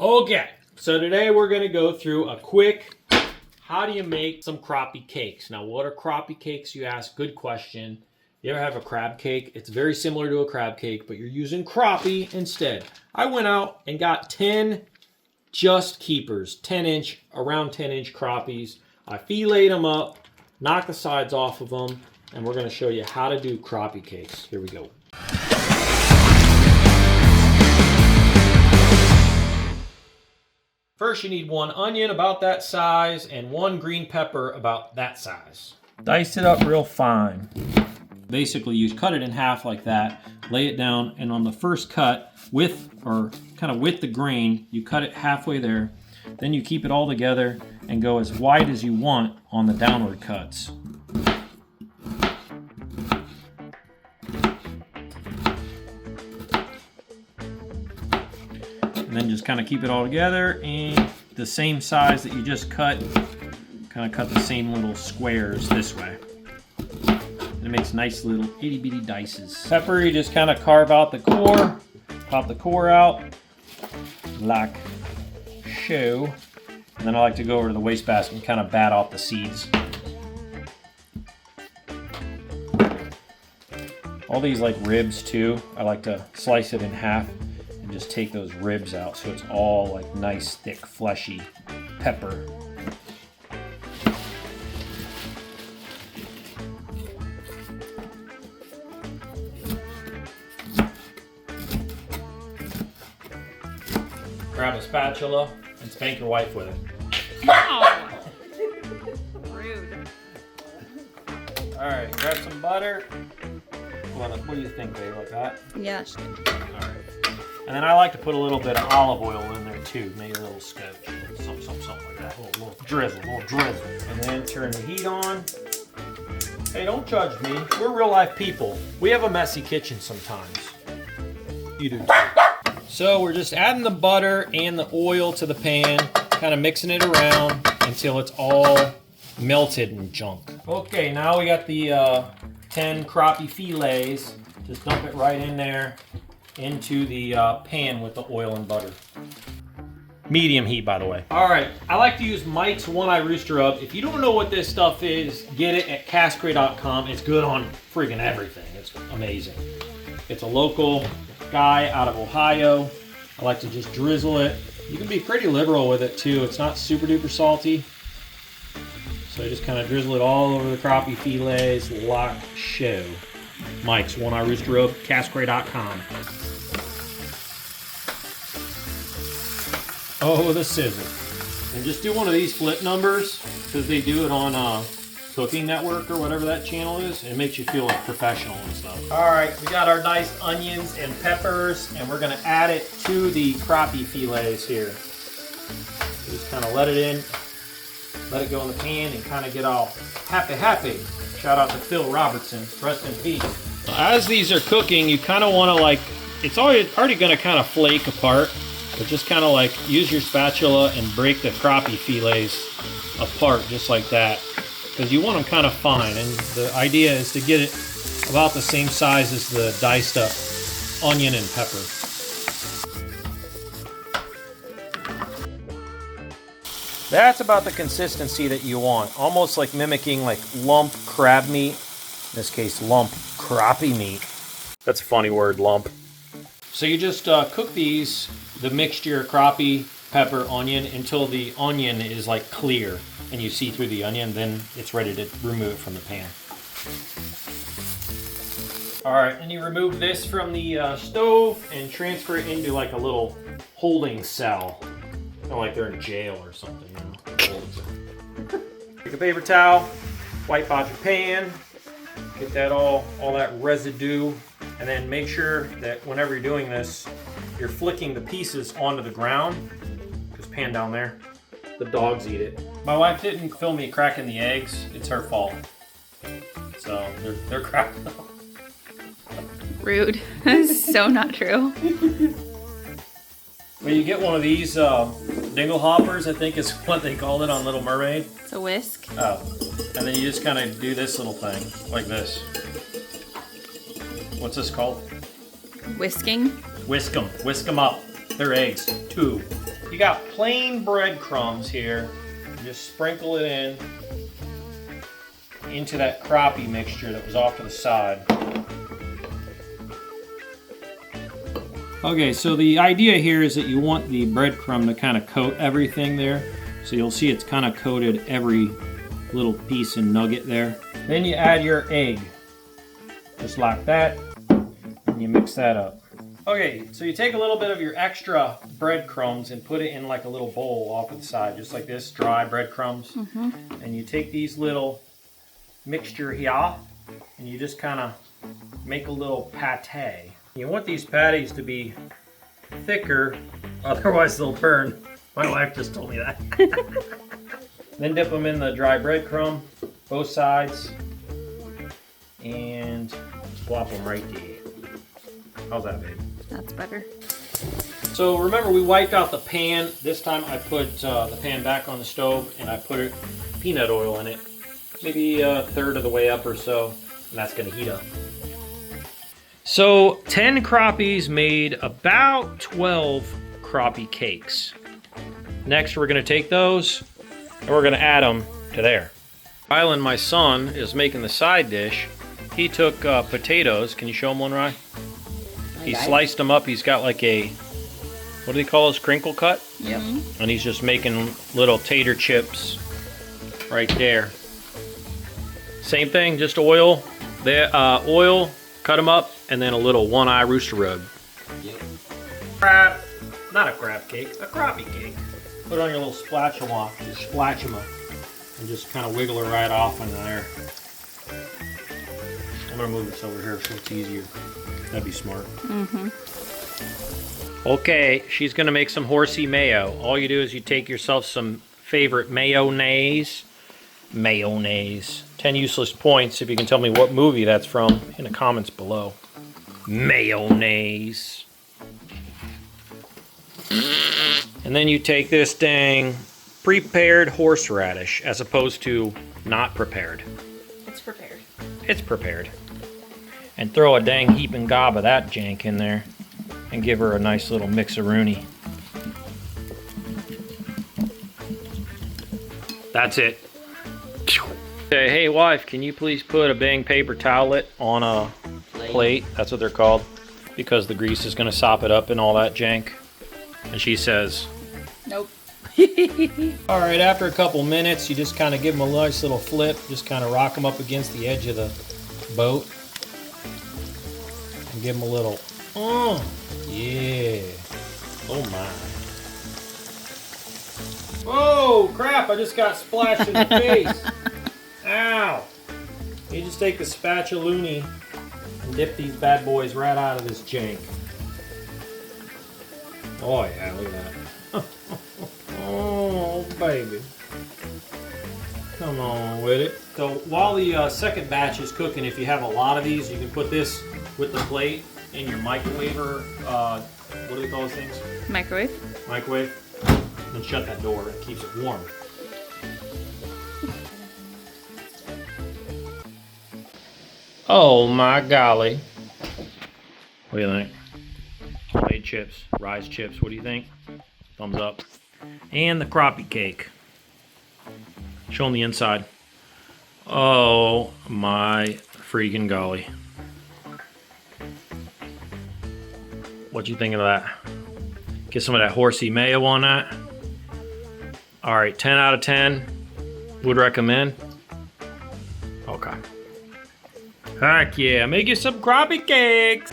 Okay, so today we're gonna go through a quick, how do you make some crappie cakes? Now, what are crappie cakes, you ask? Good question. You ever have a crab cake? It's very similar to a crab cake, but you're using crappie instead. I went out and got 10 just keepers, around 10 inch crappies. I filleted them up, knocked the sides off of them, and we're gonna show you how to do crappie cakes. Here we go. First, you need 1 onion about that size and 1 green pepper about that size. Dice it up real fine. Basically, you cut it in half like that, lay it down, and on the first cut, with the grain, you cut it halfway there. Then you keep it all together and go as wide as you want on the downward cuts. And then just kind of keep it all together, and the same size that you just cut, kind of cut the same little squares this way. And it makes nice little itty bitty dices. Pepper, you just kind of carve out the core, pop the core out like so. And then I like to go over to the wastebasket and kind of bat off the seeds. All these like ribs too, I like to slice it in half and just take those ribs out so it's all like nice, thick, fleshy pepper. Grab a spatula and spank your wife with it. Wow! Rude. Alright, grab some butter. What do you think, babe, like that? Yes. Alright. And then I like to put a little bit of olive oil in there too, maybe a little scotch, something like that. A little drizzle. And then turn the heat on. Hey, don't judge me. We're real life people. We have a messy kitchen sometimes. You do too. So we're just adding the butter and the oil to the pan, kind of mixing it around until it's all melted and junk. Okay, now we got the 10 crappie fillets. Just dump it right in there into the pan with the oil and butter. Medium heat, by the way. All right, I like to use Mike's one-eye rooster rub. If you don't know what this stuff is, get it at Cray.com. It's good on friggin' everything. It's amazing. It's a local guy out of Ohio. I like to just drizzle it. You can be pretty liberal with it too. It's not super duper salty. So I just kind of drizzle it all over the crappie fillets like so. Mike's one-eye rooster rub, Cray.com. Oh, the sizzle. And just do one of these flip numbers because they do it on Cooking Network or whatever that channel is. It makes you feel like professional and stuff. All right, we got our diced onions and peppers, and we're gonna add it to the crappie fillets here. So just kind of let it in, let it go in the pan, and kind of get all happy. Shout out to Phil Robertson, rest in peace. As these are cooking, you kind of want to like, it's already gonna kind of flake apart, but just kind of like use your spatula and break the crappie fillets apart just like that. Because you want them kind of fine, and the idea is to get it about the same size as the diced up onion and pepper. That's about the consistency that you want, almost like mimicking like lump crab meat, in this case lump crappie meat. That's a funny word, lump. So you just cook the mixture crappie, pepper, onion, until the onion is like clear and you see through the onion, then it's ready to remove it from the pan. All right, and you remove this from the stove and transfer it into like a little holding cell. Kind of like they're in jail or something, you know. Take a paper towel, wipe out your pan, get that all that residue, and then make sure that whenever you're doing this, you're flicking the pieces onto the ground. Just pan down there. The dogs eat it. My wife didn't film me cracking the eggs. It's her fault. So they're cracked. Rude. That is so not true. When you get one of these dingle hoppers, I think is what they called it on Little Mermaid. It's a whisk. Oh. And then you just kind of do this little thing, like this. What's this called? Whisking. Whisk them up. They're eggs, 2. You got plain breadcrumbs here. Just sprinkle it into that crappie mixture that was off to the side. Okay, so the idea here is that you want the breadcrumb to kind of coat everything there. So you'll see it's kind of coated every little piece and nugget there. Then you add your egg, just like that, and you mix that up. Okay, so you take a little bit of your extra breadcrumbs and put it in like a little bowl off to the side, just like this, dry breadcrumbs. And you take these little mixture here, and you just kind of make a little pate. You want these patties to be thicker, otherwise they'll burn. My wife just told me that. Then dip them in the dry breadcrumb, both sides, and plop them right there. How's that, babe? That's better. So remember, we wiped out the pan. This time I put the pan back on the stove, and I put peanut oil in it. Maybe a third of the way up or so, and that's gonna heat up. So 10 crappies made about 12 crappie cakes. Next, we're gonna take those and we're gonna add them to there. Rylan, my son, is making the side dish. He took potatoes. Can you show him one, Rye? He sliced them up. He's got like a, what do they call those, crinkle cut? Yep. And he's just making little tater chips right there. Same thing, just oil. Oil, cut them up, and then a little one-eye rooster rub. Yep. Crab, not a crab cake, a crappie cake. Put it on your little spatula, and just kind of wiggle it right off in there. I'm gonna move this over here so it's easier. That'd be smart. Okay, she's gonna make some Horsey Mayo. All you do is you take yourself some favorite mayonnaise. 10 useless points if you can tell me what movie that's from in the comments below. Mayonnaise. And then you take this dang prepared horseradish as opposed to not prepared. It's prepared. It's prepared. And throw a dang heap and gob of that jank in there and give her a nice little mix-a-rooney. That's it. Okay, hey wife, can you please put a bang paper towelette on a plate? That's what they're called, because the grease is gonna sop it up and all that jank. And she says, Nope. all right, after a couple minutes, you just kind of give them a nice little flip, just kind of rock them up against the edge of the boat. And give them a little, yeah, oh my. Oh crap, I just got splashed in the face. Ow! You just take the spatula-loony and dip these bad boys right out of this jank. Oh yeah, look at that. Oh baby. Come on with it. So while the second batch is cooking, if you have a lot of these, you can put this with the plate in your microwave or, what do they call those things? Microwave. Microwave. And shut that door, it keeps it warm. Oh my golly. What do you think? Homemade chips, rice chips, what do you think? Thumbs up. And the crappie cake. Show them the inside. Oh my freaking golly. What you think of that? Get some of that Horsey Mayo on that. All right, 10 out of 10. Would recommend. Okay. Heck yeah, make you some crappie cakes.